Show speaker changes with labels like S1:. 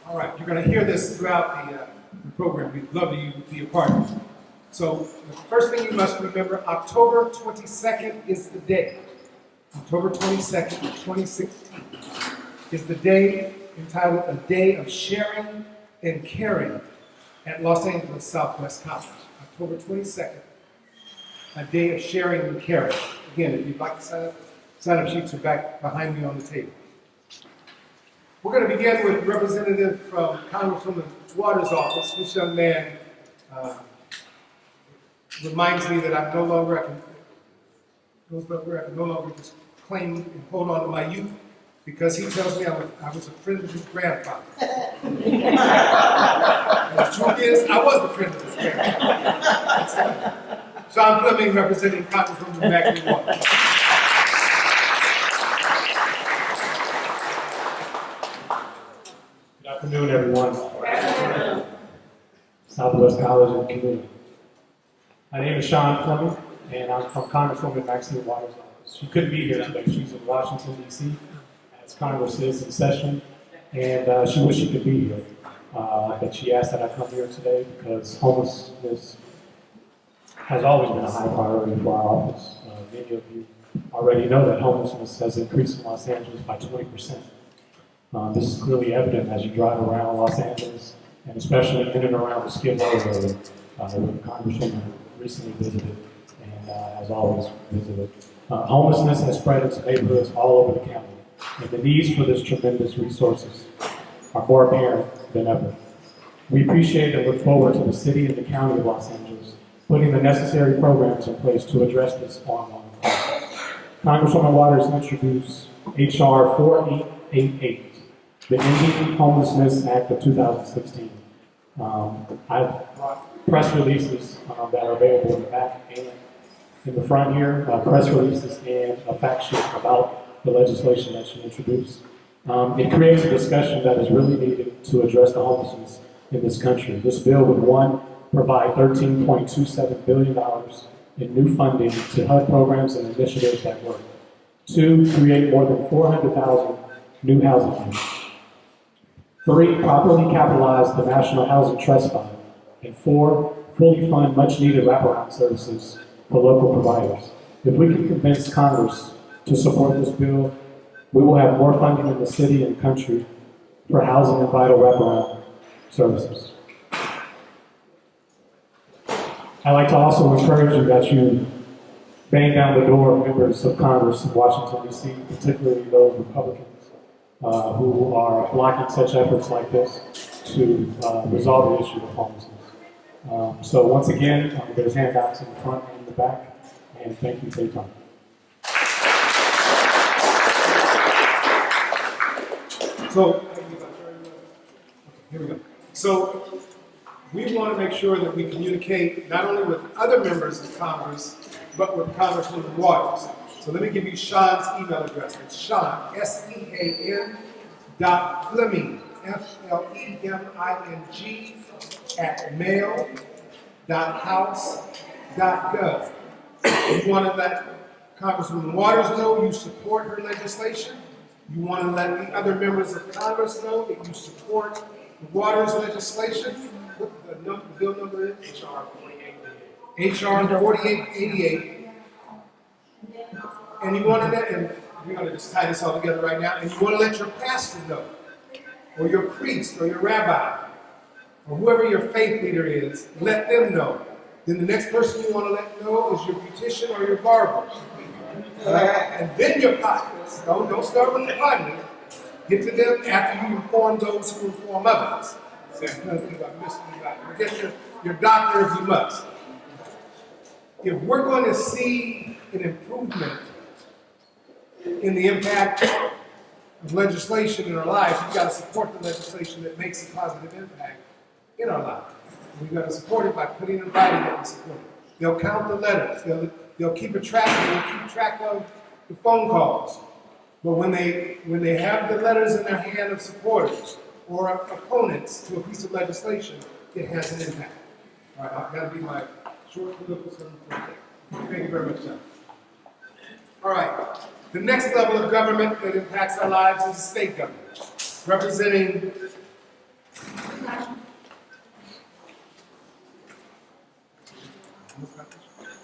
S1: All right, you're going to hear this throughout the program. We'd love you to be a part of it. So the first thing you must remember, October 22nd is the day. October 22nd, 2016 is the day entitled A Day of Sharing and Caring at Los Angeles Southwest College. October 22nd, A Day of Sharing and Caring. Again, if you'd like to sign up sheets are back behind me on the table. We're going to begin with a representative from Congresswoman Waters' office. This young man reminds me that I can no longer just claim and hold on to my youth because he tells me I was a friend of his grandfather. And the truth is, I was a friend of his grandfather. Sean Fleming representing Congresswoman Maxine Waters.
S2: Good afternoon, everyone. Southwest College and Community. My name is Sean Fleming, and I'm from Congresswoman Maxine Waters' office. She couldn't be here today. She's in Washington, D.C. as Congress is in session, and she wished she could be here. But she asked that I come here today because homelessness has always been a high priority for our office. Many of you already know that homelessness has increased in Los Angeles by 20%. This is clearly evident as you drive around Los Angeles, and especially in and around the Skid Row area, where the Congresswoman recently visited and has always visited. Homelessness has spread into neighborhoods all over the county, and the needs for this tremendous resources are more apparent than ever. We appreciate and look forward to the city and the county of Los Angeles putting the necessary programs in place to address this ongoing problem. Congresswoman Waters introduced H.R. 4888. The Ending Homelessness Act of 2016. I've brought press releases that are available in the back and in the front here, press releases and a fact sheet about the legislation that she introduced. It creates a discussion that is really needed to address the homelessness in this country. This bill would, one, provide $13.27 billion in new funding to HUD programs and initiatives that work. Two, create more than 400,000 new housing units. Three, properly capitalize the National Housing Trust Fund. And four, fully fund much-needed wraparound services for local providers. If we can convince Congress to support this bill, we will have more funding in the city and country for housing and vital wraparound services. I'd like to also encourage you that you bang down the door of members of Congress in Washington, D.C., particularly those Republicans who are blocking such efforts like this to resolve the issue of homelessness. So once again, there's handouts in the front and in the back, and thank you for your time.
S1: So, here we go. So, we want to make sure that we communicate not only with other members of Congress, but with Congresswoman Waters. So let me give you Sean's email address. It's Sean, S-E-A-N, Fleming, F-L-E-M-I-N-G, @mail.house.gov. You want to let Congresswoman Waters know you support her legislation. You want to let the other members of Congress know that you support the Waters legislation. What the bill number is? H.R. 4888. H.R. 4888. And you want to let, and we're going to just tie this all together right now, and you want to let your pastor know, or your priest, or your rabbi, or whoever your faith leader is, let them know. Then the next person you want to let know is your beautician or your barber. And then your partners. Don't start with the partners. Get to them after you inform those who inform others. Get your doctor if you must. If we're going to see an improvement in the impact of legislation in our lives, we've got to support the legislation that makes a positive impact in our lives. We've got to support it by putting in writing that we support it. They'll count the letters. They'll keep track of the phone calls. But when they have the letters in their hand of supporters or opponents to a piece of legislation, it has an impact. All right, that'll be my short political sermon for today. Thank you very much, John. All right. The next level of government that impacts our lives is the state government, representing Look at this.